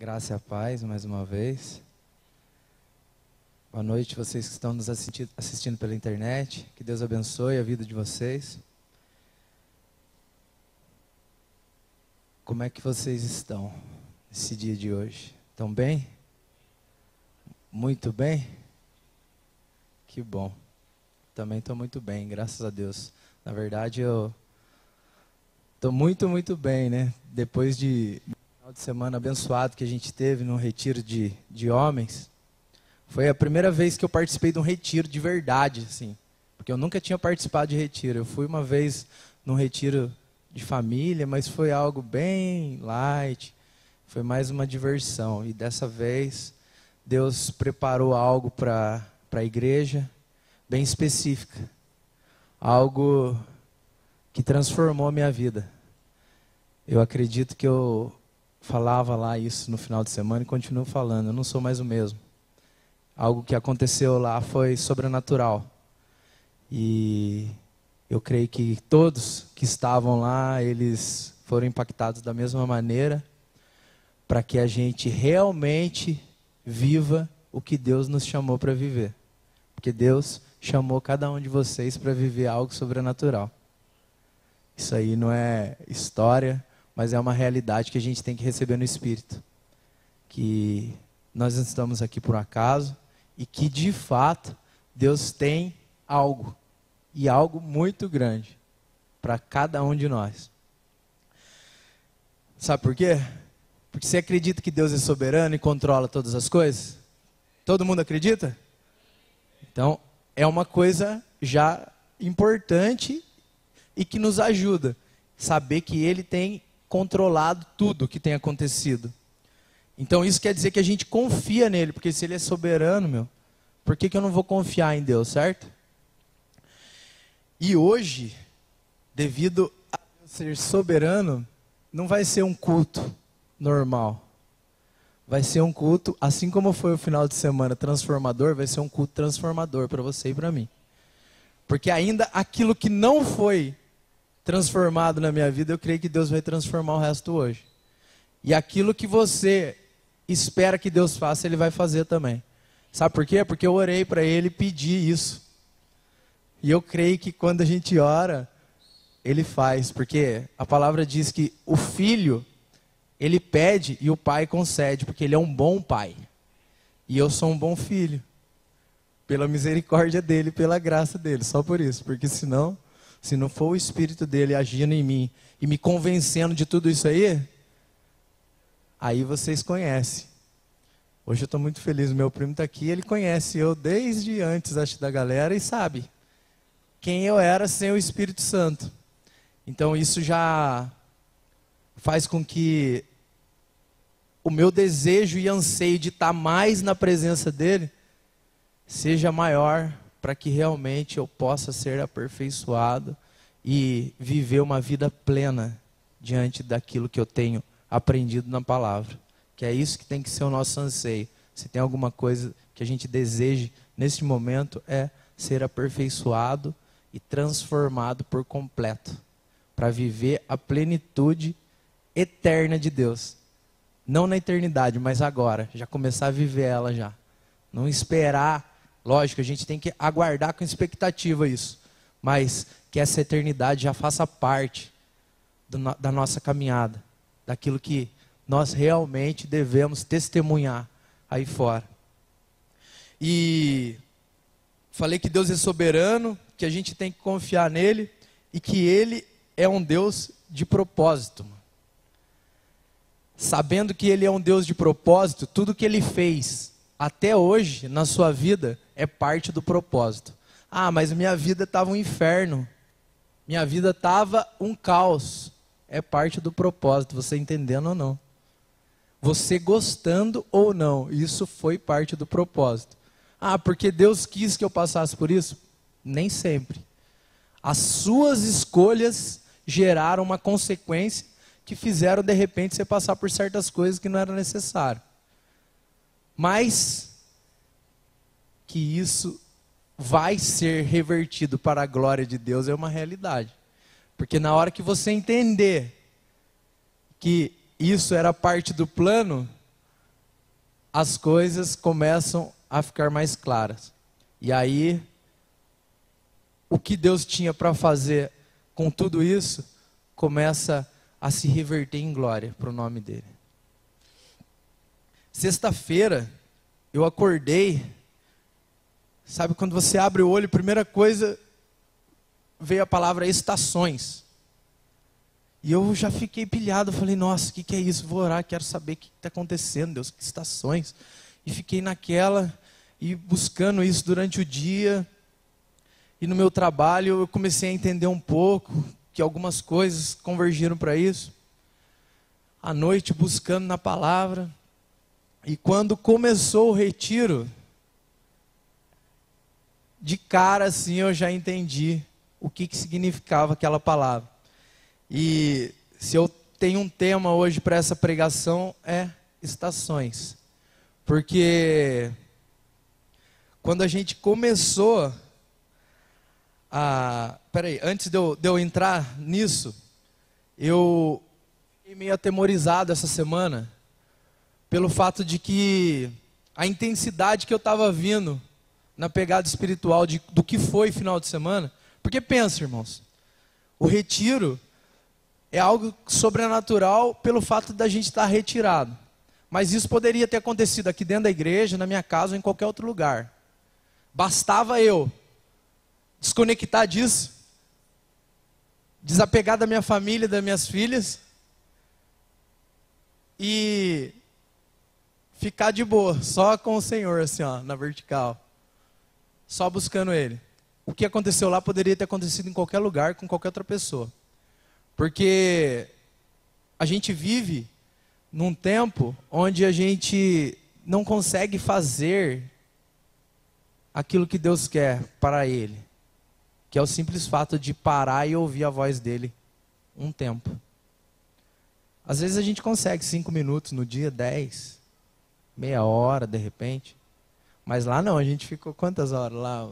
Graça e a paz, mais uma vez. Boa noite, vocês que estão nos assistindo pela internet. Que Deus abençoe a vida de vocês. Como é que vocês estão nesse dia de hoje? Estão bem? Muito bem? Que bom. Também estou muito bem, graças a Deus. Na verdade, eu estou muito bem, né? Depois de final de semana abençoado que a gente teve no retiro de homens, foi a primeira vez que eu participei de um retiro de verdade, assim, porque eu nunca tinha participado de retiro. Eu fui uma vez num retiro de família, mas foi algo bem light, foi mais uma diversão. E dessa vez, Deus preparou algo para a igreja, bem específica, algo que transformou a minha vida. Eu acredito que eu falava lá isso no final de semana e continuo falando, eu não sou mais o mesmo. Algo que aconteceu lá foi sobrenatural. E eu creio que todos que estavam lá, eles foram impactados da mesma maneira, para que a gente realmente viva o que Deus nos chamou para viver. Porque Deus chamou cada um de vocês para viver algo sobrenatural. Isso aí não é história, mas é uma realidade que a gente tem que receber no Espírito. Que nós não estamos aqui por acaso e que, de fato, Deus tem algo, e algo muito grande, para cada um de nós. Sabe por quê? Porque você acredita que Deus é soberano e controla todas as coisas? Todo mundo acredita? Então, é uma coisa já importante e que nos ajuda. Saber que Ele tem controlado tudo o que tem acontecido. Então isso quer dizer que a gente confia nele, porque se ele é soberano, por que eu não vou confiar em Deus, certo? E hoje, devido a Deus ser soberano, não vai ser um culto normal. Vai ser um culto, assim como foi o final de semana transformador, vai ser um culto transformador para você e para mim. Porque ainda aquilo que não foi transformado na minha vida, eu creio que Deus vai transformar o resto hoje. E aquilo que você espera que Deus faça, Ele vai fazer também. Sabe por quê? Porque eu orei para Ele pedir isso. E eu creio que quando a gente ora, Ele faz. Porque a palavra diz que o filho, ele pede e o pai concede, porque ele é um bom pai. E eu sou um bom filho. Pela misericórdia dele, pela graça dele, só por isso. Porque senão, se não for o Espírito dele agindo em mim e me convencendo de tudo isso aí vocês conhecem. Hoje eu estou muito feliz, meu primo está aqui, ele conhece eu desde antes, acho, da galera, e sabe quem eu era sem o Espírito Santo. Então isso já faz com que o meu desejo e anseio de estar mais na presença dele seja maior, para que realmente eu possa ser aperfeiçoado e viver uma vida plena diante daquilo que eu tenho aprendido na palavra. Que é isso que tem que ser o nosso anseio. Se tem alguma coisa que a gente deseje nesse momento, é ser aperfeiçoado e transformado por completo, para viver a plenitude eterna de Deus. Não na eternidade, mas agora. Já começar a viver ela já. Não esperar. Lógico, a gente tem que aguardar com expectativa isso. Mas que essa eternidade já faça parte da nossa caminhada. Daquilo que nós realmente devemos testemunhar aí fora. E falei que Deus é soberano, que a gente tem que confiar nele e que ele é um Deus de propósito. Sabendo que ele é um Deus de propósito, tudo que ele fez até hoje na sua vida é parte do propósito. Ah, mas minha vida estava um inferno. Minha vida estava um caos. É parte do propósito, você entendendo ou não. Você gostando ou não, isso foi parte do propósito. Ah, porque Deus quis que eu passasse por isso? Nem sempre. As suas escolhas geraram uma consequência que fizeram de repente você passar por certas coisas que não era necessário. Mas que isso vai ser revertido para a glória de Deus é uma realidade. Porque na hora que você entender que isso era parte do plano, as coisas começam a ficar mais claras. E aí, o que Deus tinha para fazer com tudo isso, começa a se reverter em glória para o nome dele. Sexta-feira, eu acordei, sabe quando você abre o olho, primeira coisa, veio a palavra estações. E eu já fiquei pilhado, falei, nossa, o que é isso? Vou orar, quero saber o que está acontecendo, Deus, que estações. E fiquei naquela, e buscando isso durante o dia. E no meu trabalho eu comecei a entender um pouco, que algumas coisas convergiram para isso. À noite buscando na palavra. E quando começou o retiro, de cara assim eu já entendi o que significava aquela palavra. E se eu tenho um tema hoje para essa pregação é estações. Porque quando a gente começou a... Peraí, antes de eu entrar nisso, eu fiquei meio atemorizado essa semana pelo fato de que a intensidade que eu estava vindo na pegada espiritual do que foi final de semana. Porque pensa, irmãos, o retiro é algo sobrenatural pelo fato da gente estar retirado. Mas isso poderia ter acontecido aqui dentro da igreja, na minha casa ou em qualquer outro lugar. Bastava eu desconectar disso, desapegar da minha família, das minhas filhas e ficar de boa, só com o Senhor, assim, ó, na vertical. Só buscando Ele. O que aconteceu lá poderia ter acontecido em qualquer lugar, com qualquer outra pessoa. Porque a gente vive num tempo onde a gente não consegue fazer aquilo que Deus quer para Ele. Que é o simples fato de parar e ouvir a voz dEle um tempo. Às vezes a gente consegue 5 minutos no dia, 10, meia hora de repente. Mas lá não, a gente ficou quantas horas lá?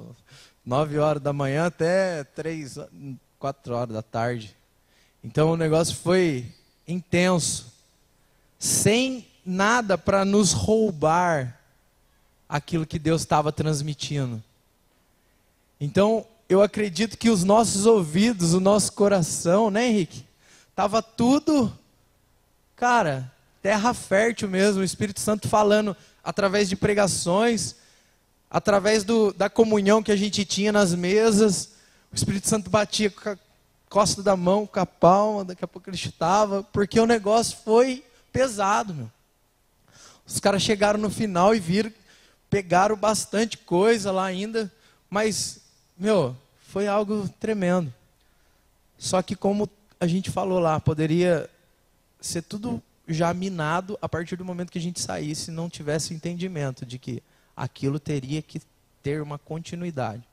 9 horas da manhã até 3, 4 horas da tarde. Então o negócio foi intenso, sem nada para nos roubar aquilo que Deus estava transmitindo. Então eu acredito que os nossos ouvidos, o nosso coração, né, Henrique? Estava tudo, cara, terra fértil mesmo, o Espírito Santo falando através de pregações, através da comunhão que a gente tinha nas mesas. O Espírito Santo batia com a costa da mão, com a palma, daqui a pouco ele chutava, porque o negócio foi pesado, meu. Os caras chegaram no final e viram, pegaram bastante coisa lá ainda, mas, meu, foi algo tremendo. Só que como a gente falou lá, poderia ser tudo já minado a partir do momento que a gente saísse, não tivesse entendimento de que aquilo teria que ter uma continuidade.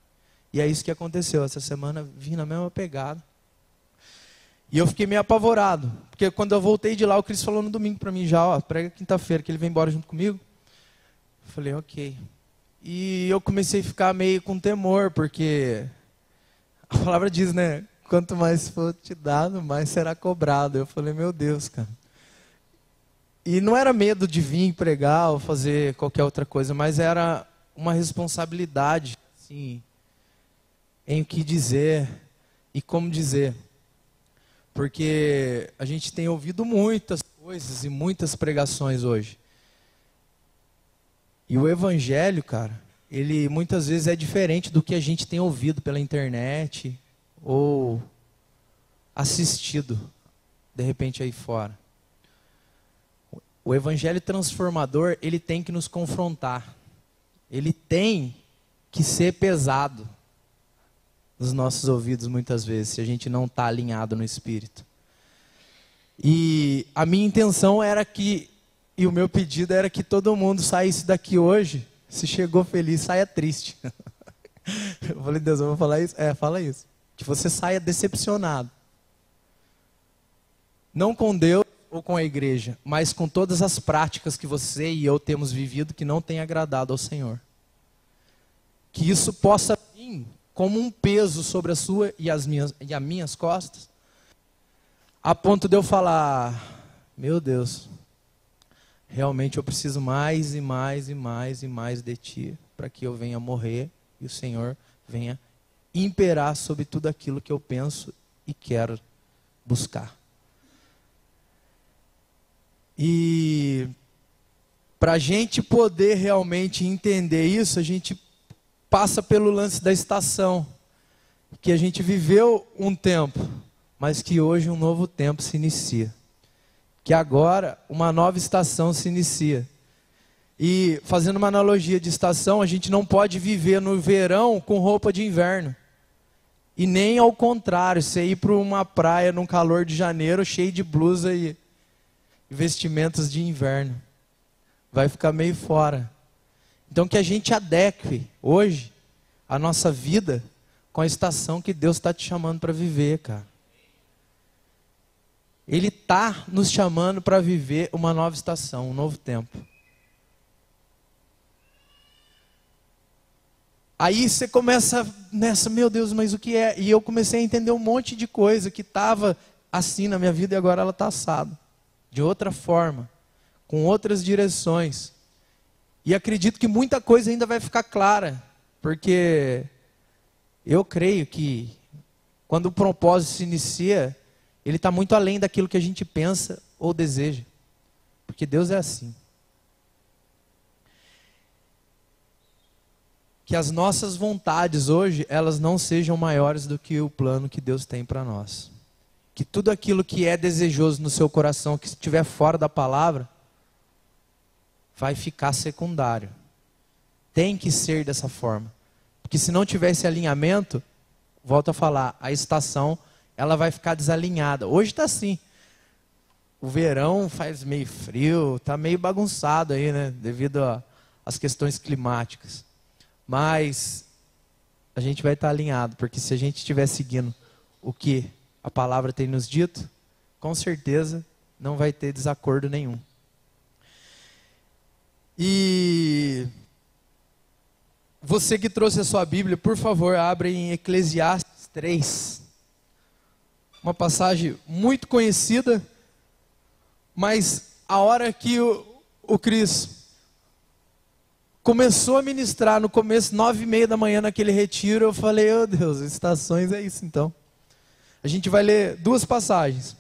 E é isso que aconteceu. Essa semana vim na mesma pegada. E eu fiquei meio apavorado, porque quando eu voltei de lá, o Cris falou no domingo para mim já, ó, prega quinta-feira, que ele vem embora junto comigo. Eu falei, ok. E eu comecei a ficar meio com temor, porque a palavra diz, né, quanto mais for te dado, mais será cobrado. Eu falei, meu Deus, cara. E não era medo de vir pregar ou fazer qualquer outra coisa, mas era uma responsabilidade, assim, em o que dizer e como dizer. Porque a gente tem ouvido muitas coisas e muitas pregações hoje. E o evangelho, cara, ele muitas vezes é diferente do que a gente tem ouvido pela internet ou assistido, de repente, aí fora. O evangelho transformador, ele tem que nos confrontar. Ele tem que ser pesado nos nossos ouvidos muitas vezes, se a gente não está alinhado no Espírito. E a minha intenção era que, e o meu pedido era que todo mundo saísse daqui hoje, se chegou feliz, saia triste. Eu falei, Deus, eu vou falar isso? É, fala isso. Que você saia decepcionado. Não com Deus ou com a igreja, mas com todas as práticas que você e eu temos vivido que não tem agradado ao Senhor. Que isso possa vir como um peso sobre a sua e as minhas costas, a ponto de eu falar, meu Deus, realmente eu preciso mais e mais e mais e mais de Ti, para que eu venha morrer e o Senhor venha imperar sobre tudo aquilo que eu penso e quero buscar. E para a gente poder realmente entender isso, a gente passa pelo lance da estação, que a gente viveu um tempo, mas que hoje um novo tempo se inicia. Que agora uma nova estação se inicia. E fazendo uma analogia de estação, a gente não pode viver no verão com roupa de inverno. E nem ao contrário, você ir para uma praia num calor de janeiro cheio de blusa e vestimentas de inverno. Vai ficar meio fora. Então que a gente adeque hoje a nossa vida com a estação que Deus está te chamando para viver, cara. Ele está nos chamando para viver uma nova estação, um novo tempo. Aí você começa nessa, meu Deus, mas o que é? E eu comecei a entender um monte de coisa que estava assim na minha vida e agora ela está assada. De outra forma, com outras direções. E acredito que muita coisa ainda vai ficar clara, porque eu creio que quando o propósito se inicia, ele está muito além daquilo que a gente pensa ou deseja. Porque Deus é assim. Que as nossas vontades hoje, elas não sejam maiores do que o plano que Deus tem para nós. Que tudo aquilo que é desejoso no seu coração, que estiver fora da palavra, vai ficar secundário. Tem que ser dessa forma. Porque se não tiver esse alinhamento, volto a falar, a estação, ela vai ficar desalinhada. Hoje está assim. O verão faz meio frio, está meio bagunçado aí, né? Devido às questões climáticas. Mas a gente vai estar alinhado, porque se a gente estiver seguindo o que a palavra tem nos dito, com certeza não vai ter desacordo nenhum. E você que trouxe a sua Bíblia, por favor, abra em Eclesiastes 3. Uma passagem muito conhecida, mas a hora que o Cris começou a ministrar no começo, 9h30 da manhã naquele retiro, eu falei, oh Deus, estações é isso então. A gente vai ler duas passagens.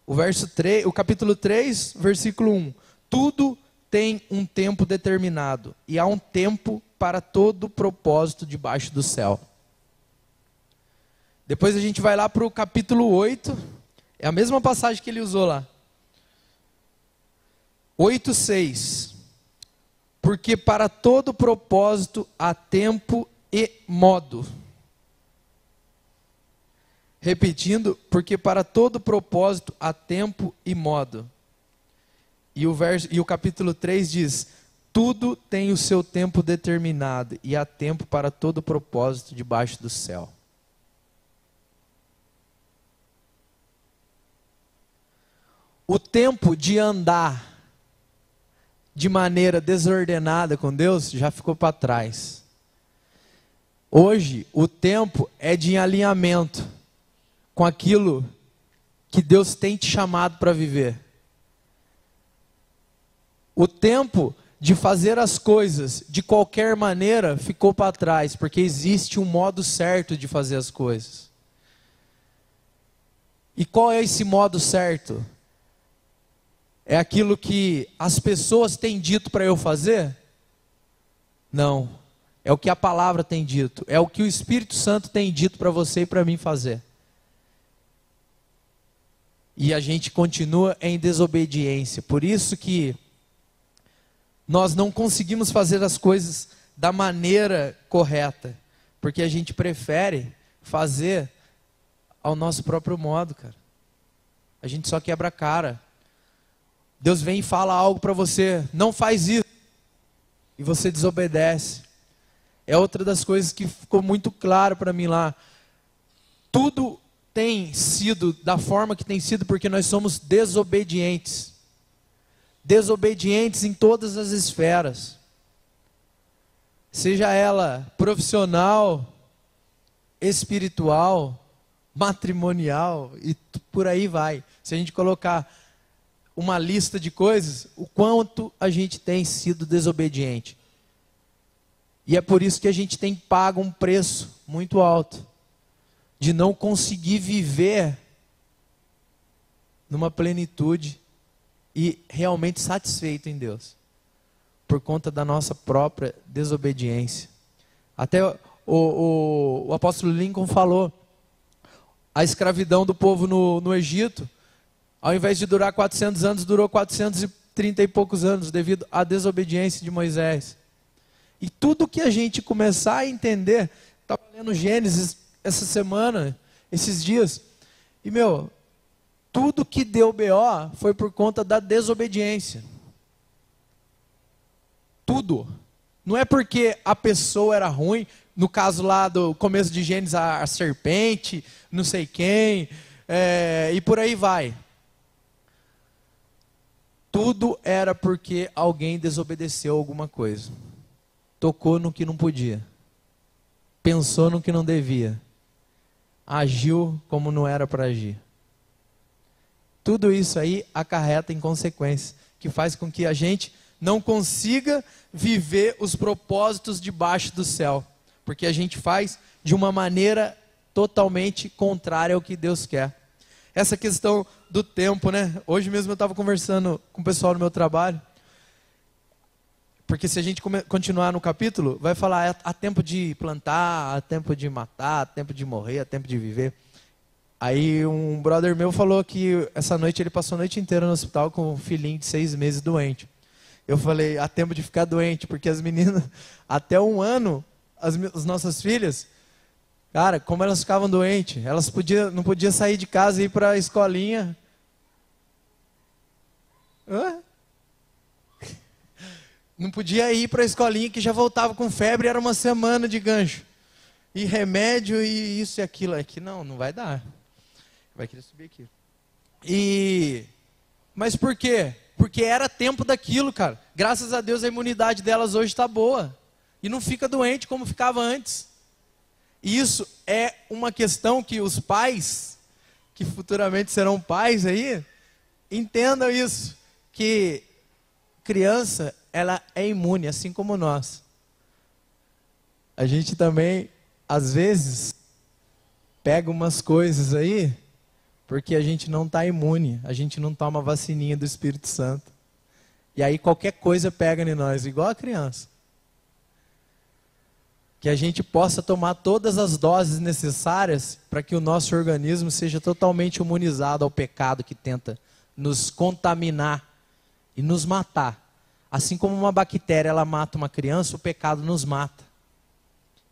O capítulo 3, versículo 1. Tudo tem um tempo determinado, e há um tempo para todo propósito debaixo do céu. Depois a gente vai lá para o capítulo 8, é a mesma passagem que ele usou lá. 8:6. Porque para todo propósito há tempo e modo. Repetindo, porque para todo propósito há tempo e modo. E o capítulo 3 diz, tudo tem o seu tempo determinado, e há tempo para todo propósito debaixo do céu. O tempo de andar de maneira desordenada com Deus, já ficou para trás. Hoje, o tempo é de alinhamento com aquilo que Deus tem te chamado para viver. O tempo de fazer as coisas de qualquer maneira ficou para trás, porque existe um modo certo de fazer as coisas. E qual é esse modo certo? É aquilo que as pessoas têm dito para eu fazer? Não. É o que a palavra tem dito. É o que o Espírito Santo tem dito para você e para mim fazer. E a gente continua em desobediência. Por isso que nós não conseguimos fazer as coisas da maneira correta. Porque a gente prefere fazer ao nosso próprio modo, cara. A gente só quebra a cara. Deus vem e fala algo para você, não faz isso, e você desobedece. É outra das coisas que ficou muito claro para mim lá. Tudo tem sido da forma que tem sido porque nós somos desobedientes. Desobedientes em todas as esferas. Seja ela profissional, espiritual, matrimonial e por aí vai. Se a gente colocar uma lista de coisas, o quanto a gente tem sido desobediente. E é por isso que a gente tem pago um preço muito alto de não conseguir viver numa plenitude e realmente satisfeito em Deus, por conta da nossa própria desobediência. Até o apóstolo Lincoln falou, a escravidão do povo no Egito, ao invés de durar 400 anos, durou 430 e poucos anos, devido à desobediência de Moisés. E tudo que a gente começar a entender, estava lendo Gênesis essa semana, esses dias, e tudo que deu BO foi por conta da desobediência. Tudo. Não é porque a pessoa era ruim, no caso lá do começo de Gênesis, a serpente, não sei quem, e por aí vai. Tudo era porque alguém desobedeceu alguma coisa. Tocou no que não podia. Pensou no que não devia. Agiu como não era para agir. Tudo isso aí acarreta em consequências, que faz com que a gente não consiga viver os propósitos debaixo do céu. Porque a gente faz de uma maneira totalmente contrária ao que Deus quer. Essa questão do tempo, né? Hoje mesmo eu estava conversando com o pessoal no meu trabalho. Porque se a gente continuar no capítulo, vai falar, há tempo de plantar, há tempo de matar, há tempo de morrer, há tempo de viver. Aí um brother meu falou que essa noite ele passou a noite inteira no hospital com um filhinho de 6 meses doente. Eu falei, há tempo de ficar doente, porque as meninas, até 1 ano, as nossas filhas, cara, como elas ficavam doentes, elas não podiam sair de casa e ir para a escolinha. Não podia ir para a escolinha, que já voltava com febre, era uma semana de gancho. E remédio, e isso e aquilo. Aqui não vai dar. Vai querer subir aqui. Mas por quê? Porque era tempo daquilo, cara. Graças a Deus a imunidade delas hoje está boa. E não fica doente como ficava antes. E isso é uma questão que os pais, que futuramente serão pais aí, entendam isso. Que criança, ela é imune, assim como nós. A gente também, às vezes, pega umas coisas aí, porque a gente não está imune, a gente não toma vacininha do Espírito Santo. E aí qualquer coisa pega em nós, igual a criança. Que a gente possa tomar todas as doses necessárias para que o nosso organismo seja totalmente imunizado ao pecado que tenta nos contaminar e nos matar. Assim como uma bactéria ela mata uma criança, o pecado nos mata.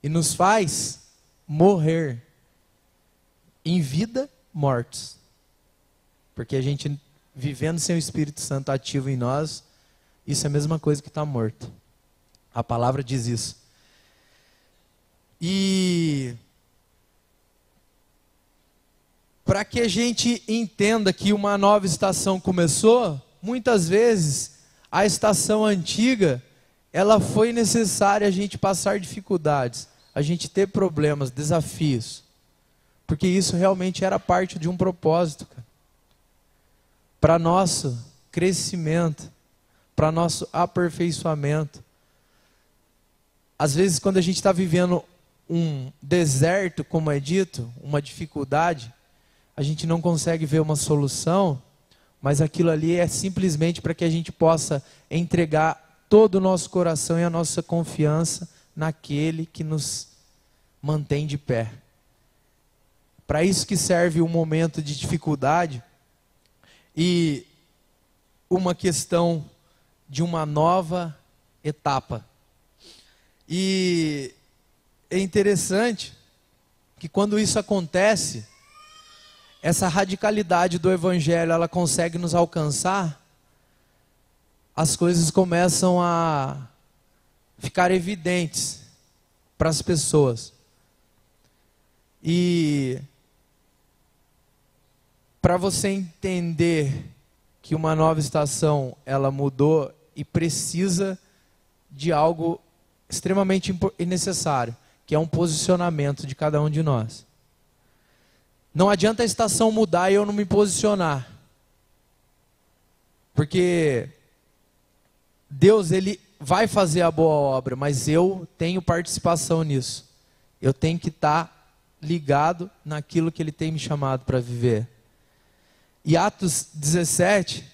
E nos faz morrer. Em vida, mortos. Porque a gente, vivendo sem o Espírito Santo ativo em nós, isso é a mesma coisa que estar morto. A palavra diz isso. E para que a gente entenda que uma nova estação começou, muitas vezes a estação antiga, ela foi necessária a gente passar dificuldades, a gente ter problemas, desafios. Porque isso realmente era parte de um propósito, cara. Para nosso crescimento, para nosso aperfeiçoamento. Às vezes quando a gente está vivendo um deserto, como é dito, uma dificuldade, a gente não consegue ver uma solução, mas aquilo ali é simplesmente para que a gente possa entregar todo o nosso coração e a nossa confiança naquele que nos mantém de pé. Para isso que serve um momento de dificuldade e uma questão de uma nova etapa. E é interessante que quando isso acontece, essa radicalidade do Evangelho, ela consegue nos alcançar, as coisas começam a ficar evidentes para as pessoas. E para você entender que uma nova estação, ela mudou e precisa de algo extremamente necessário, que é um posicionamento de cada um de nós. Não adianta a estação mudar e eu não me posicionar. Porque Deus, Ele vai fazer a boa obra, mas eu tenho participação nisso. Eu tenho que estar ligado naquilo que Ele tem me chamado para viver. E Atos 17,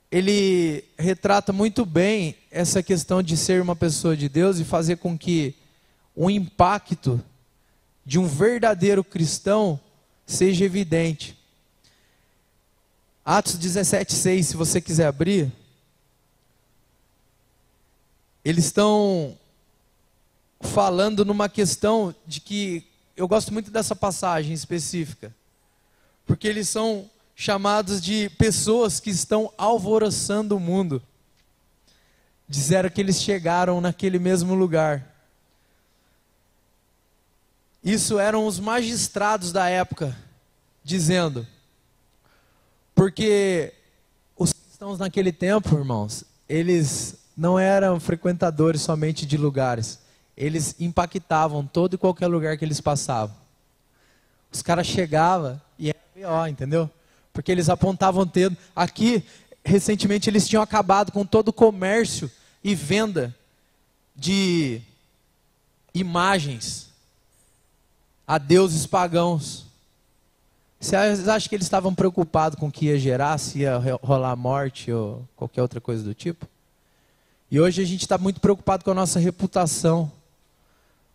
ele retrata muito bem essa questão de ser uma pessoa de Deus e fazer com que o impacto de um verdadeiro cristão seja evidente. Atos 17:6, se você quiser abrir. Eles estão falando numa questão de que, eu gosto muito dessa passagem específica, porque eles são chamados de pessoas que estão alvoroçando o mundo. Disseram que eles chegaram naquele mesmo lugar. Isso eram os magistrados da época, dizendo, porque os cristãos naquele tempo, irmãos, eles não eram frequentadores somente de lugares, eles impactavam todo e qualquer lugar que eles passavam. Os caras chegavam e era pior, entendeu? Porque eles apontavam o dedo. Aqui, recentemente, eles tinham acabado com todo o comércio e venda de imagens a deuses pagãos. Vocês acham que eles estavam preocupados com o que ia gerar, se ia rolar morte ou qualquer outra coisa do tipo? E hoje a gente está muito preocupado com a nossa reputação.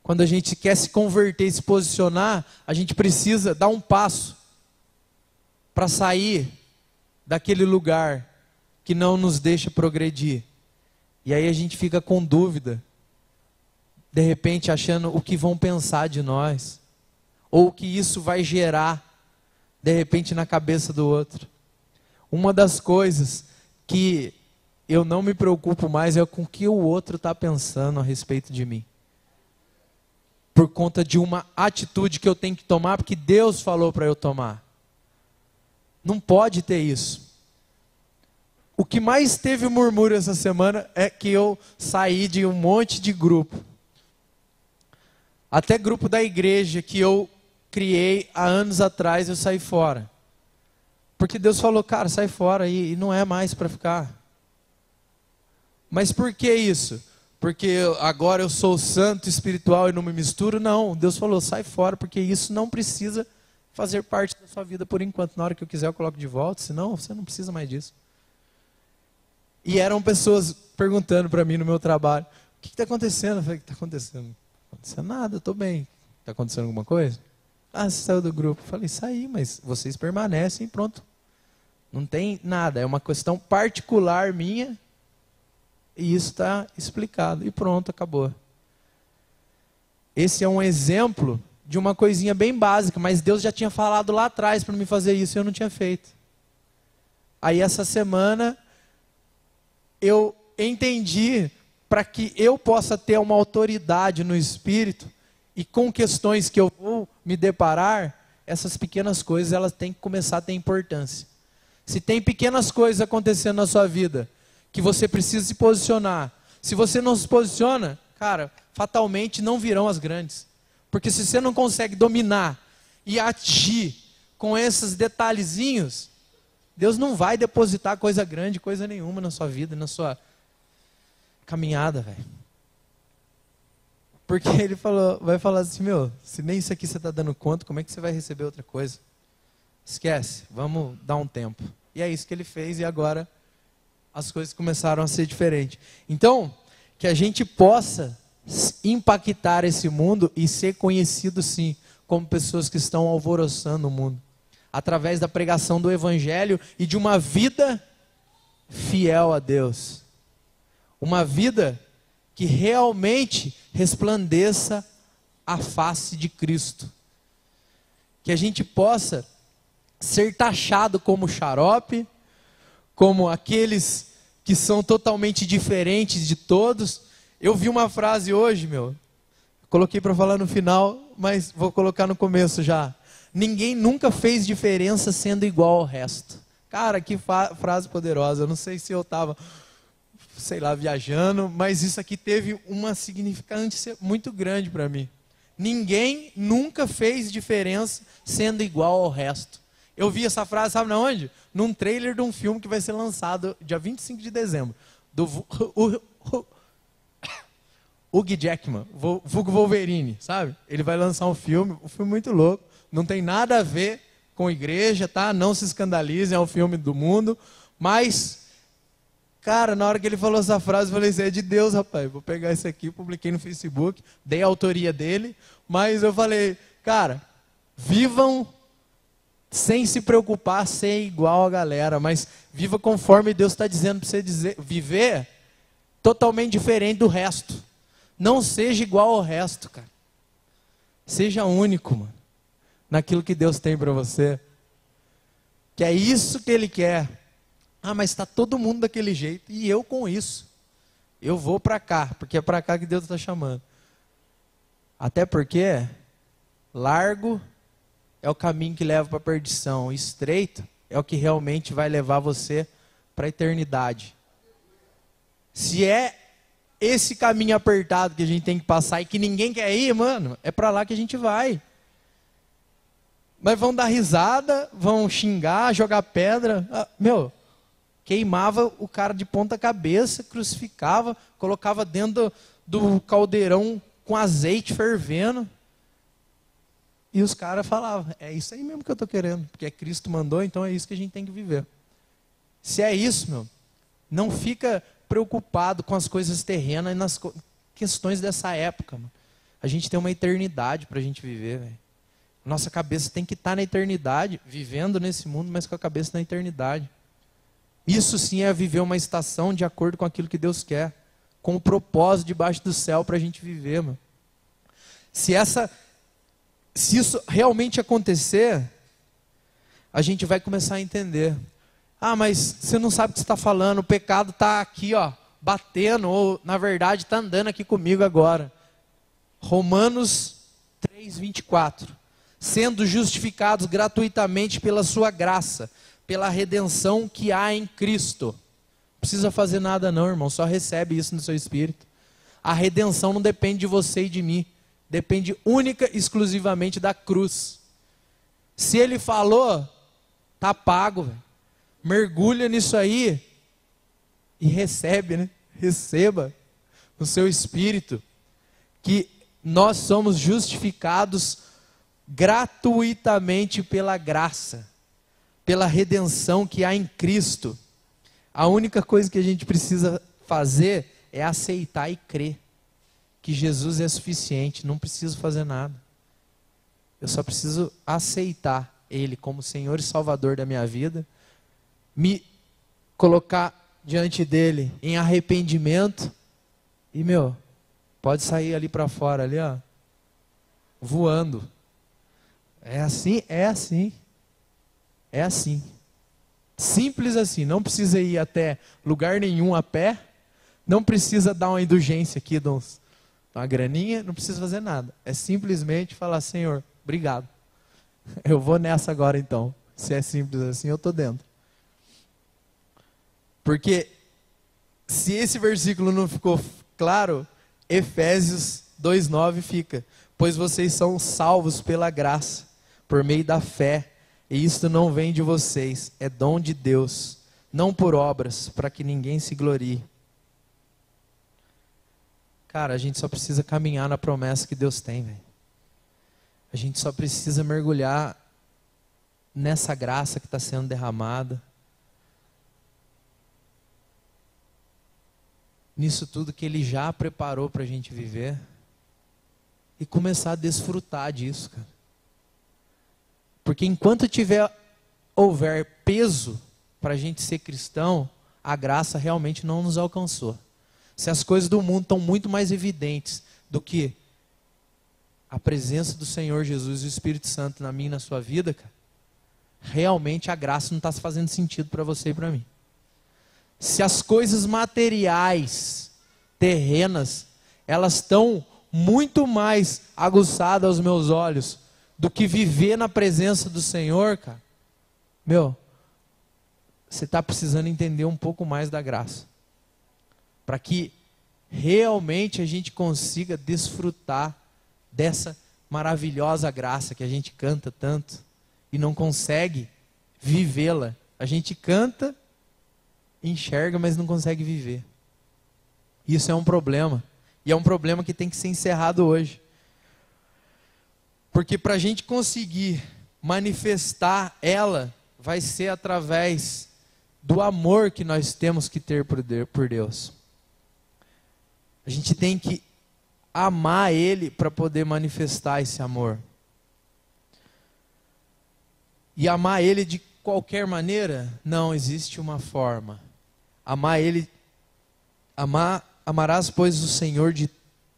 Quando a gente quer se converter e se posicionar, a gente precisa dar um passo para sair daquele lugar que não nos deixa progredir. E aí a gente fica com dúvida, de repente achando o que vão pensar de nós, ou o que isso vai gerar, de repente, na cabeça do outro. Uma das coisas que eu não me preocupo mais é com o que o outro está pensando a respeito de mim. Por conta de uma atitude que eu tenho que tomar, porque Deus falou para eu tomar. Não pode ter isso. O que mais teve murmúrio essa semana é que eu saí de um monte de grupo. Até grupo da igreja que eu criei há anos atrás, eu saí fora. Porque Deus falou, cara, sai fora e não é mais para ficar. Mas por que isso? Porque agora eu sou santo, espiritual e não me misturo? Não, Deus falou, sai fora, porque isso não precisa fazer parte da sua vida por enquanto. Na hora que eu quiser eu coloco de volta, senão você não precisa mais disso. E eram pessoas perguntando para mim no meu trabalho, o que está acontecendo? Eu falei, o que está acontecendo? Não está acontecendo nada, eu estou bem. Está acontecendo alguma coisa? Ah, você saiu do grupo. Eu falei, saí, mas vocês permanecem, pronto. Não tem nada, é uma questão particular minha, e isso está explicado, e pronto, acabou. Esse é um exemplo de uma coisinha bem básica, mas Deus já tinha falado lá atrás para me fazer isso e eu não tinha feito. Aí essa semana eu entendi, para que eu possa ter uma autoridade no Espírito e com questões que eu vou me deparar, essas pequenas coisas elas têm que começar a ter importância. Se tem pequenas coisas acontecendo na sua vida que você precisa se posicionar, se você não se posiciona, cara, fatalmente não virão as grandes. Porque se você não consegue dominar e agir com esses detalhezinhos, Deus não vai depositar coisa grande, coisa nenhuma na sua vida, na sua caminhada, velho. Porque ele vai falar assim, meu, se nem isso aqui você está dando conta, como é que você vai receber outra coisa? Esquece, vamos dar um tempo. E é isso que ele fez e agora as coisas começaram a ser diferentes. Então, que a gente possa impactar esse mundo e ser conhecido sim, como pessoas que estão alvoroçando o mundo. Através da pregação do Evangelho e de uma vida fiel a Deus. Uma vida que realmente resplandeça a face de Cristo. Que a gente possa ser taxado como xarope, como aqueles que são totalmente diferentes de todos. Eu vi uma frase hoje, coloquei para falar no final, mas vou colocar no começo já. Ninguém nunca fez diferença sendo igual ao resto. Cara, que frase poderosa. Eu não sei se eu estava, viajando, mas isso aqui teve uma significância muito grande para mim. Ninguém nunca fez diferença sendo igual ao resto. Eu vi essa frase, sabe na onde? Num trailer de um filme que vai ser lançado dia 25 de dezembro. Do Hugh Jackman, vulgo Wolverine, sabe? Ele vai lançar um filme muito louco. Não tem nada a ver com igreja, tá? Não se escandalizem, é um filme do mundo. Mas, cara, na hora que ele falou essa frase, eu falei, isso é de Deus, rapaz. Vou pegar isso aqui, publiquei no Facebook, dei a autoria dele. Mas eu falei, cara, vivam sem se preocupar, ser igual a galera, mas viva conforme Deus está dizendo para você viver totalmente diferente do resto. Não seja igual ao resto, cara. Seja único, mano, naquilo que Deus tem para você. Que é isso que Ele quer. Ah, mas está todo mundo daquele jeito. E eu com isso. Eu vou para cá, porque é para cá que Deus está chamando. Até porque largo é o caminho que leva para a perdição. Estreito é o que realmente vai levar você para a eternidade. Se é esse caminho apertado que a gente tem que passar e que ninguém quer ir, mano, é para lá que a gente vai. Mas vão dar risada, vão xingar, jogar pedra. Queimava o cara de ponta cabeça, crucificava, colocava dentro do caldeirão com azeite fervendo. E os caras falavam, é isso aí mesmo que eu estou querendo, porque Cristo mandou, então é isso que a gente tem que viver. Se é isso, não fica preocupado com as coisas terrenas e nas questões dessa época. Mano. A gente tem uma eternidade para a gente viver. Véio. Nossa cabeça tem que estar na eternidade, vivendo nesse mundo, mas com a cabeça na eternidade. Isso sim é viver uma estação de acordo com aquilo que Deus quer, com o propósito debaixo do céu para a gente viver. Mano. Se isso realmente acontecer, a gente vai começar a entender. Ah, mas você não sabe o que você está falando, o pecado está aqui, ó, batendo, ou na verdade está andando aqui comigo agora. Romanos 3:24. Sendo justificados gratuitamente pela sua graça, pela redenção que há em Cristo. Não precisa fazer nada não, irmão, só recebe isso no seu espírito. A redenção não depende de você e de mim. Depende única e exclusivamente da cruz. Se Ele falou, tá pago, véio. Mergulha nisso aí e recebe, né? Receba no seu espírito que nós somos justificados gratuitamente pela graça, pela redenção que há em Cristo. A única coisa que a gente precisa fazer é aceitar e crer que Jesus é suficiente, não preciso fazer nada. Eu só preciso aceitar Ele como Senhor e Salvador da minha vida, me colocar diante dEle em arrependimento e, pode sair ali para fora, ali, ó, voando. É assim, é assim. É assim. Simples assim, não precisa ir até lugar nenhum a pé, não precisa dar uma indulgência aqui de uma graninha, não precisa fazer nada. É simplesmente falar, Senhor, obrigado. Eu vou nessa agora então. Se é simples assim, eu estou dentro. Porque se esse versículo não ficou claro, Efésios 2:9 fica. Pois vocês são salvos pela graça, por meio da fé. E isto não vem de vocês, é dom de Deus, não por obras, para que ninguém se glorie. Cara, a gente só precisa caminhar na promessa que Deus tem, velho. A gente só precisa mergulhar nessa graça que está sendo derramada. Nisso tudo que Ele já preparou para a gente viver. E começar a desfrutar disso, cara. Porque enquanto houver peso para a gente ser cristão, a graça realmente não nos alcançou. Se as coisas do mundo estão muito mais evidentes do que a presença do Senhor Jesus e o Espírito Santo na minha e na sua vida, cara, realmente a graça não está fazendo sentido para você e para mim. Se as coisas materiais, terrenas, elas estão muito mais aguçadas aos meus olhos do que viver na presença do Senhor, cara, você está precisando entender um pouco mais da graça. Para que realmente a gente consiga desfrutar dessa maravilhosa graça que a gente canta tanto e não consegue vivê-la. A gente canta, enxerga, mas não consegue viver. Isso é um problema. E é um problema que tem que ser encerrado hoje. Porque para a gente conseguir manifestar ela, vai ser através do amor que nós temos que ter por Deus. A gente tem que amar Ele para poder manifestar esse amor. E amar Ele de qualquer maneira? Não existe uma forma. Amarás, pois, o Senhor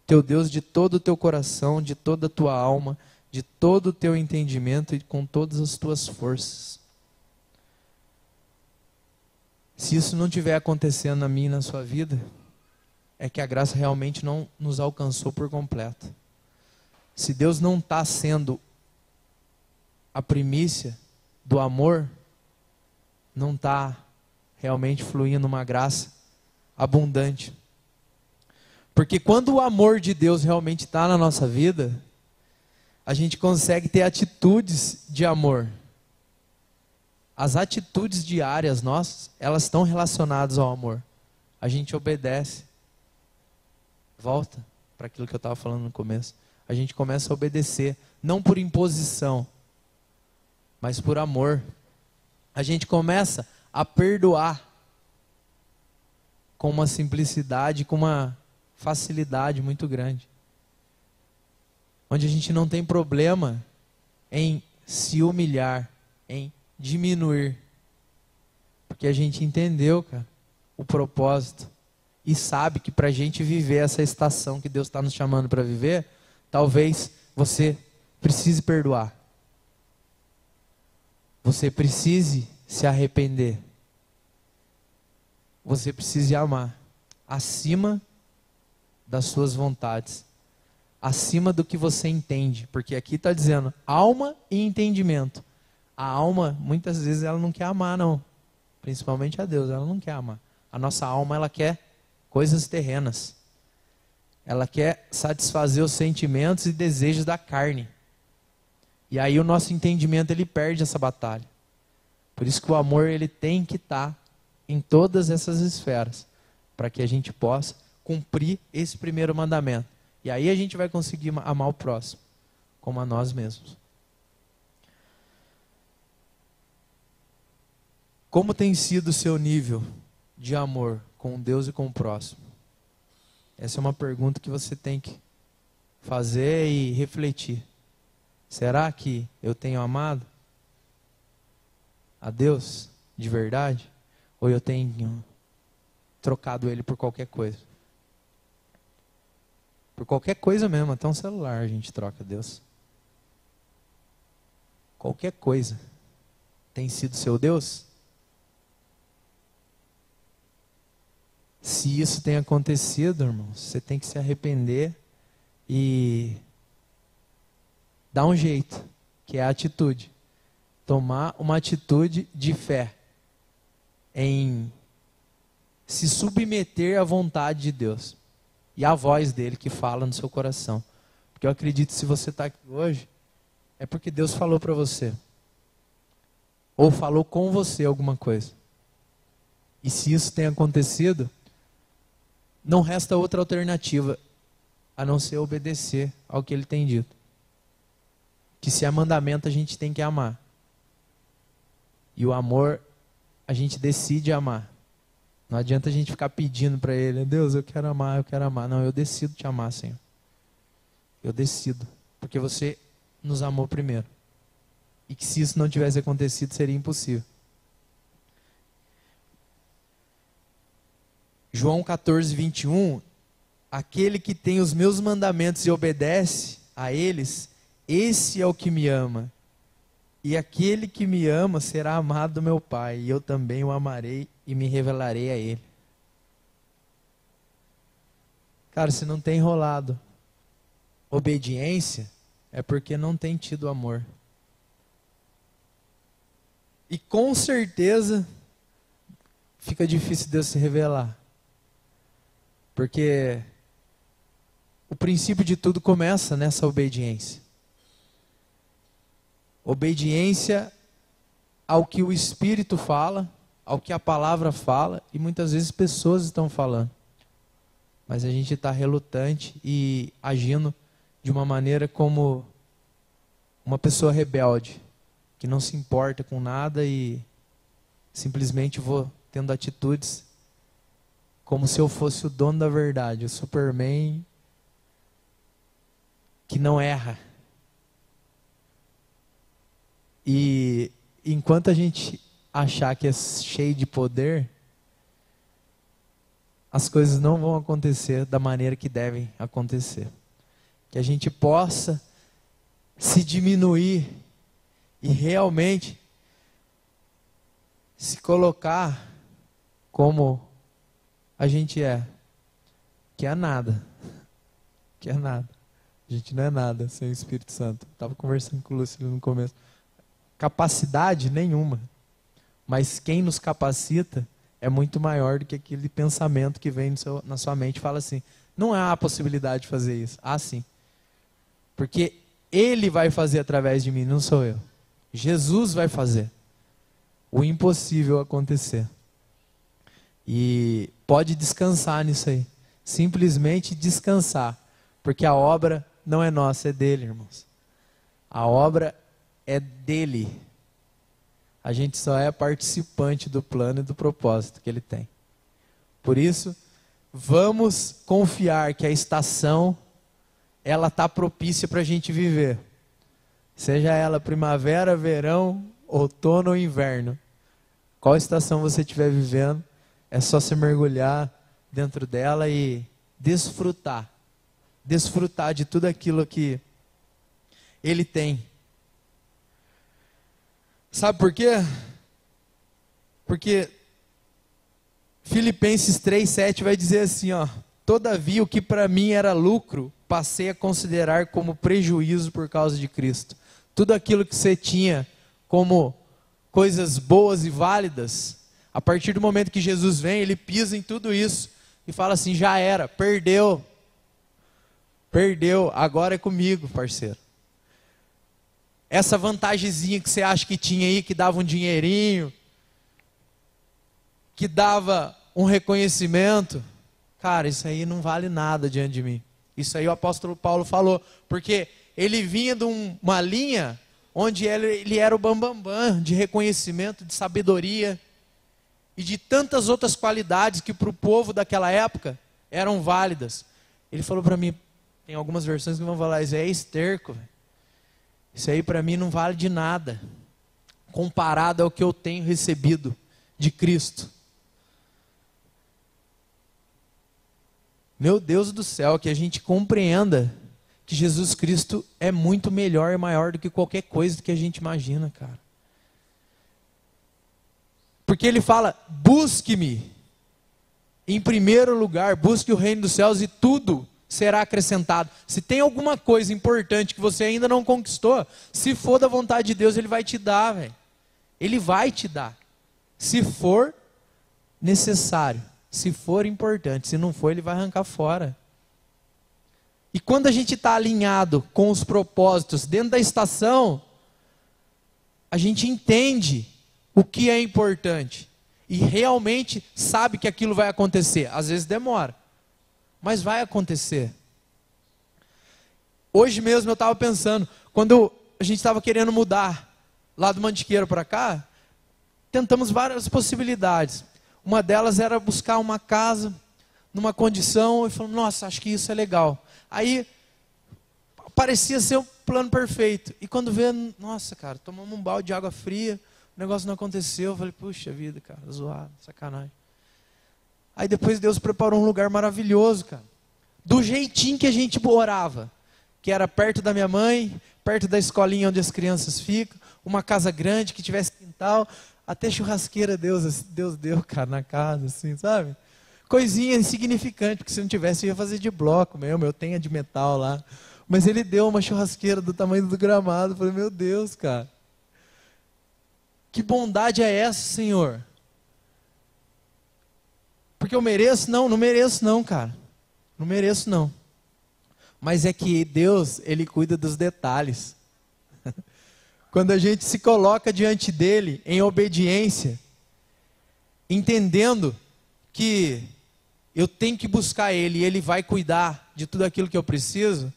teu Deus de todo o teu coração, de toda a tua alma, de todo o teu entendimento e com todas as tuas forças. Se isso não estiver acontecendo na minha e na sua vida, é que a graça realmente não nos alcançou por completo. Se Deus não está sendo a primícia do amor, não está realmente fluindo uma graça abundante. Porque quando o amor de Deus realmente está na nossa vida, a gente consegue ter atitudes de amor. As atitudes diárias nossas, elas estão relacionadas ao amor. A gente obedece. Volta para aquilo que eu estava falando no começo. A gente começa a obedecer, não por imposição, mas por amor. A gente começa a perdoar com uma simplicidade, com uma facilidade muito grande. Onde a gente não tem problema em se humilhar, em diminuir. Porque a gente entendeu, cara, o propósito. E sabe que para a gente viver essa estação que Deus está nos chamando para viver, talvez você precise perdoar. Você precise se arrepender. Você precisa amar acima das suas vontades, acima do que você entende, porque aqui está dizendo alma e entendimento. A alma, muitas vezes, ela não quer amar, não. Principalmente a Deus, ela não quer amar. A nossa alma, ela quer coisas terrenas. Ela quer satisfazer os sentimentos e desejos da carne. E aí o nosso entendimento, ele perde essa batalha. Por isso que o amor, ele tem que estar em todas essas esferas, para que a gente possa cumprir esse primeiro mandamento. E aí a gente vai conseguir amar o próximo, como a nós mesmos. Como tem sido o seu nível de amor com Deus e com o próximo? Essa é uma pergunta que você tem que fazer e refletir. Será que eu tenho amado a Deus de verdade? Ou eu tenho trocado Ele por qualquer coisa? Por qualquer coisa mesmo, até um celular a gente troca Deus. Qualquer coisa tem sido seu Deus? Se isso tem acontecido, irmão, você tem que se arrepender e dar um jeito, que é a atitude. Tomar uma atitude de fé em se submeter à vontade de Deus e à voz dele que fala no seu coração. Porque eu acredito que se você está aqui hoje, é porque Deus falou para você. Ou falou com você alguma coisa. E se isso tem acontecido, não resta outra alternativa a não ser obedecer ao que ele tem dito. Que se é mandamento, a gente tem que amar. E o amor, a gente decide amar. Não adianta a gente ficar pedindo para ele, Deus, eu quero amar, eu quero amar. Não, eu decido te amar, Senhor. Eu decido. Porque você nos amou primeiro. E que se isso não tivesse acontecido, seria impossível. João 14, 21, aquele que tem os meus mandamentos e obedece a eles, esse é o que me ama. E aquele que me ama será amado do meu Pai, e eu também o amarei e me revelarei a ele. Cara, se não tem rolado obediência, é porque não tem tido amor. E com certeza fica difícil Deus se revelar. Porque o princípio de tudo começa nessa obediência. Obediência ao que o Espírito fala, ao que a palavra fala, e muitas vezes pessoas estão falando. Mas a gente está relutante e agindo de uma maneira como uma pessoa rebelde, que não se importa com nada e simplesmente vou tendo atitudes como se eu fosse o dono da verdade, o Superman que não erra. E enquanto a gente achar que é cheio de poder, as coisas não vão acontecer da maneira que devem acontecer. Que a gente possa se diminuir e realmente se colocar como a gente é, que é nada. Que é nada. A gente não é nada sem o Espírito Santo. Estava conversando com o Lúcio no começo. Capacidade nenhuma. Mas quem nos capacita é muito maior do que aquele pensamento que vem na sua mente e fala assim, não há a possibilidade de fazer isso. Ah, sim. Porque Ele vai fazer através de mim, não sou eu. Jesus vai fazer o impossível acontecer. E pode descansar nisso aí. Simplesmente descansar. Porque a obra não é nossa, é dele, irmãos. A obra é dele. A gente só é participante do plano e do propósito que ele tem. Por isso, vamos confiar que a estação, ela está propícia para a gente viver. Seja ela primavera, verão, outono ou inverno. Qual estação você estiver vivendo, é só se mergulhar dentro dela e desfrutar. Desfrutar de tudo aquilo que ele tem. Sabe por quê? Porque Filipenses 3:7 vai dizer assim, ó: todavia o que para mim era lucro, passei a considerar como prejuízo por causa de Cristo. Tudo aquilo que você tinha como coisas boas e válidas, a partir do momento que Jesus vem, ele pisa em tudo isso e fala assim, já era, perdeu, agora é comigo, parceiro. Essa vantagemzinha que você acha que tinha aí, que dava um dinheirinho, que dava um reconhecimento, cara, isso aí não vale nada diante de mim. Isso aí o apóstolo Paulo falou, porque ele vinha de uma linha onde ele era o bambambam de reconhecimento, de sabedoria e de tantas outras qualidades que para o povo daquela época eram válidas. Ele falou para mim, tem algumas versões que vão falar, isso aí é esterco, véio. Isso aí para mim não vale de nada, comparado ao que eu tenho recebido de Cristo. Meu Deus do céu, que a gente compreenda que Jesus Cristo é muito melhor e maior do que qualquer coisa que a gente imagina, cara. Porque ele fala, busque-me em primeiro lugar, busque o reino dos céus e tudo será acrescentado. Se tem alguma coisa importante que você ainda não conquistou, se for da vontade de Deus, ele vai te dar, velho. Ele vai te dar. Se for necessário, se for importante, se não for, ele vai arrancar fora. E quando a gente está alinhado com os propósitos dentro da estação, a gente entende o que é importante e realmente sabe que aquilo vai acontecer. Às vezes demora, mas vai acontecer. Hoje mesmo eu estava pensando, quando a gente estava querendo mudar lá do Mantiqueiro para cá, tentamos várias possibilidades. Uma delas era buscar uma casa numa condição e falamos, nossa, acho que isso é legal. Aí parecia ser o plano perfeito. E quando vê, nossa, cara, tomamos um balde de água fria, o negócio não aconteceu. Eu falei, puxa vida, cara, zoado, sacanagem. Aí depois Deus preparou um lugar maravilhoso, cara. Do jeitinho que a gente morava. Que era perto da minha mãe, perto da escolinha onde as crianças ficam, uma casa grande que tivesse quintal, até churrasqueira Deus deu, cara, na casa, assim, sabe? Coisinha insignificante, porque se não tivesse eu ia fazer de bloco mesmo, eu tenho a de metal lá. Mas ele deu uma churrasqueira do tamanho do gramado, eu falei, meu Deus, cara. Que bondade é essa, Senhor? Porque eu mereço? Não mereço não, cara. Não mereço não. Mas é que Deus, Ele cuida dos detalhes. quando a gente se coloca diante dele em obediência, entendendo que eu tenho que buscar ele e ele vai cuidar de tudo aquilo que eu preciso,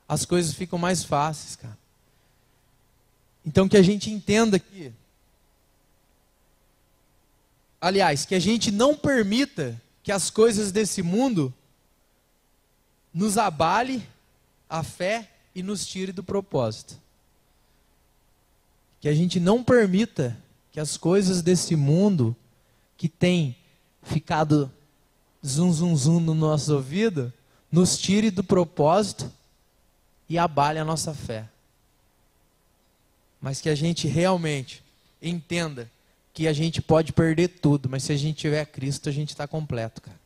as coisas ficam mais fáceis, cara. Então que a gente entenda que, aliás, que a gente não permita que as coisas desse mundo nos abale a fé e nos tire do propósito. Que a gente não permita que as coisas desse mundo que tem ficado zum zum zum no nosso ouvido nos tire do propósito e abale a nossa fé. Mas que a gente realmente entenda que a gente pode perder tudo, mas se a gente tiver Cristo, a gente está completo, cara.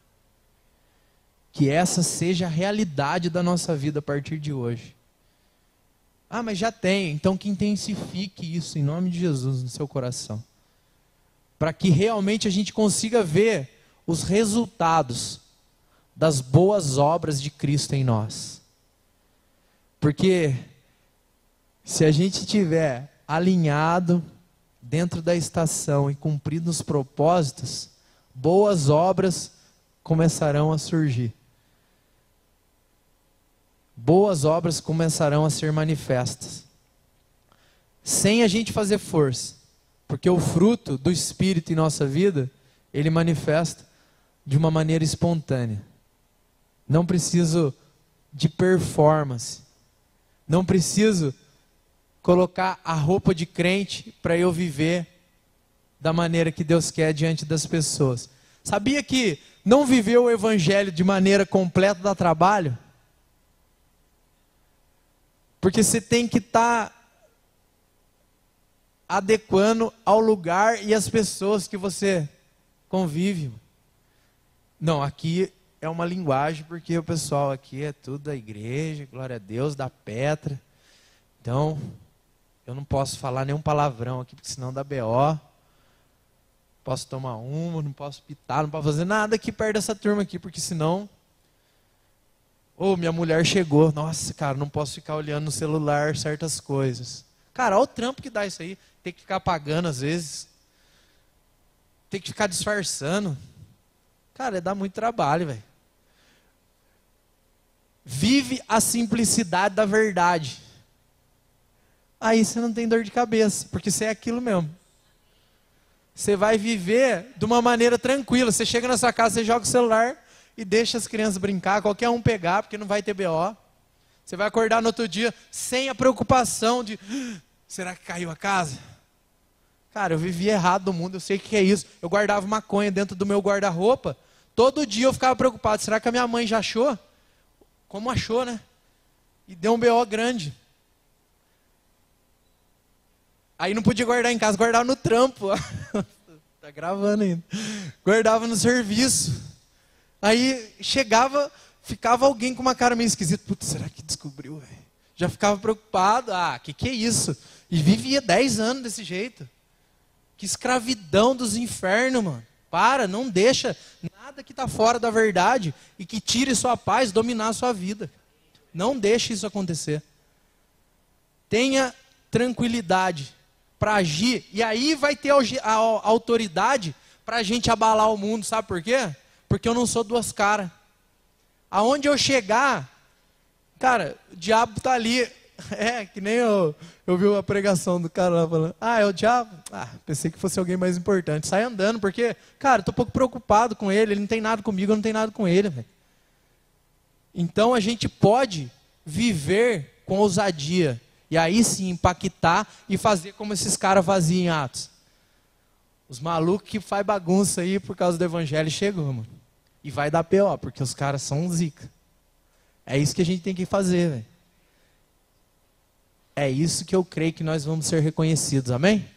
Que essa seja a realidade da nossa vida a partir de hoje. Ah, mas já tem, então que intensifique isso em nome de Jesus no seu coração. Para que realmente a gente consiga ver os resultados das boas obras de Cristo em nós. Porque se a gente estiver alinhado dentro da estação e cumprindo os propósitos, boas obras começarão a surgir. Boas obras começarão a ser manifestas. Sem a gente fazer força. Porque o fruto do Espírito em nossa vida, ele manifesta de uma maneira espontânea. Não preciso de performance. Não preciso colocar a roupa de crente para eu viver da maneira que Deus quer diante das pessoas. Sabia que não viver o evangelho de maneira completa dá trabalho? Porque você tem que estar adequando ao lugar e às pessoas que você convive. Não, aqui é uma linguagem, porque o pessoal aqui é tudo da igreja, glória a Deus, da Petra. Então, eu não posso falar nenhum palavrão aqui, porque senão dá BO. Posso tomar uma, não posso pitar, não posso fazer nada aqui perto dessa turma aqui, porque senão... Ô, minha mulher chegou. Nossa, cara, não posso ficar olhando no celular certas coisas. Cara, olha o trampo que dá isso aí. Tem que ficar apagando às vezes. Tem que ficar disfarçando. Cara, dá muito trabalho, velho. Vive a simplicidade da verdade. Aí você não tem dor de cabeça, porque você é aquilo mesmo. Você vai viver de uma maneira tranquila. Você chega na sua casa, você joga o celular e deixa as crianças brincar, qualquer um pegar, porque não vai ter BO. Você vai acordar no outro dia sem a preocupação de, será que caiu a casa? Cara, eu vivi errado no mundo, eu sei o que é isso. Eu guardava maconha dentro do meu guarda-roupa, todo dia eu ficava preocupado, será que a minha mãe já achou? Como achou, né? E deu um BO grande. Aí não podia guardar em casa, guardava no trampo. Tá gravando ainda. Guardava no serviço. Aí chegava, ficava alguém com uma cara meio esquisita. Putz, será que descobriu, velho? Já ficava preocupado. Ah, que é isso? E vivia 10 anos desse jeito. Que escravidão dos infernos, mano. Para, não deixa nada que está fora da verdade e que tire sua paz dominar a sua vida. Não deixe isso acontecer. Tenha tranquilidade para agir. E aí vai ter a autoridade para a gente abalar o mundo. Sabe por quê? Porque eu não sou duas caras. Aonde eu chegar, cara, o diabo está ali. É, que nem eu vi a pregação do cara lá falando, é o diabo? Pensei que fosse alguém mais importante. Sai andando, porque, cara, estou um pouco preocupado com ele não tem nada comigo, eu não tenho nada com ele, velho. Então a gente pode viver com ousadia, e aí sim impactar e fazer como esses caras faziam em Atos. Os malucos que faz bagunça aí por causa do evangelho chegou, mano. E vai dar pior, porque os caras são zica. É isso que a gente tem que fazer, velho. É isso que eu creio que nós vamos ser reconhecidos, amém?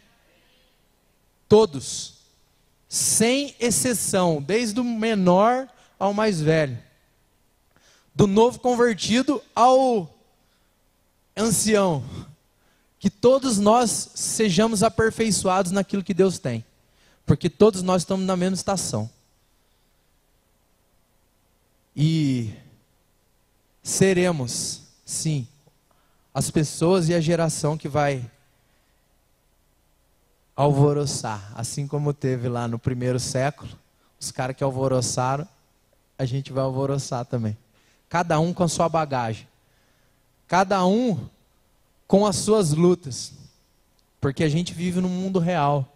Todos, sem exceção, desde o menor ao mais velho. Do novo convertido ao ancião. Que todos nós sejamos aperfeiçoados naquilo que Deus tem. Porque todos nós estamos na mesma estação. E seremos, sim, as pessoas e a geração que vai alvoroçar. Assim como teve lá no primeiro século, os caras que alvoroçaram, a gente vai alvoroçar também. Cada um com a sua bagagem. Cada um com as suas lutas. Porque a gente vive num mundo real.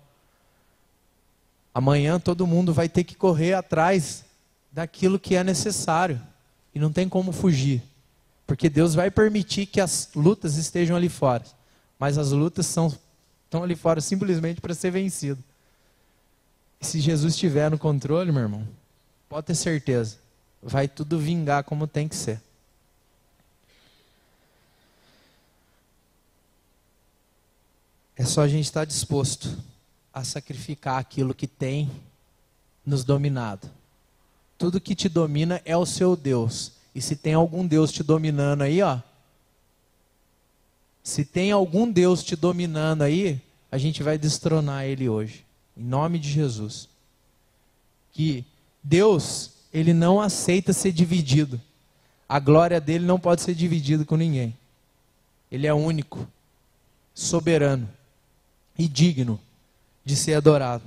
Amanhã todo mundo vai ter que correr atrás daquilo que é necessário. E não tem como fugir. Porque Deus vai permitir que as lutas estejam ali fora. Mas as lutas estão ali fora simplesmente para ser vencido. E se Jesus estiver no controle, meu irmão, pode ter certeza, vai tudo vingar como tem que ser. É só a gente estar disposto a sacrificar aquilo que tem nos dominado. Tudo que te domina é o seu Deus. E se tem algum Deus te dominando aí, ó. Se tem algum Deus te dominando aí, a gente vai destronar ele hoje. Em nome de Jesus. Que Deus, ele não aceita ser dividido. A glória dele não pode ser dividida com ninguém. Ele é único, soberano e digno de ser adorado.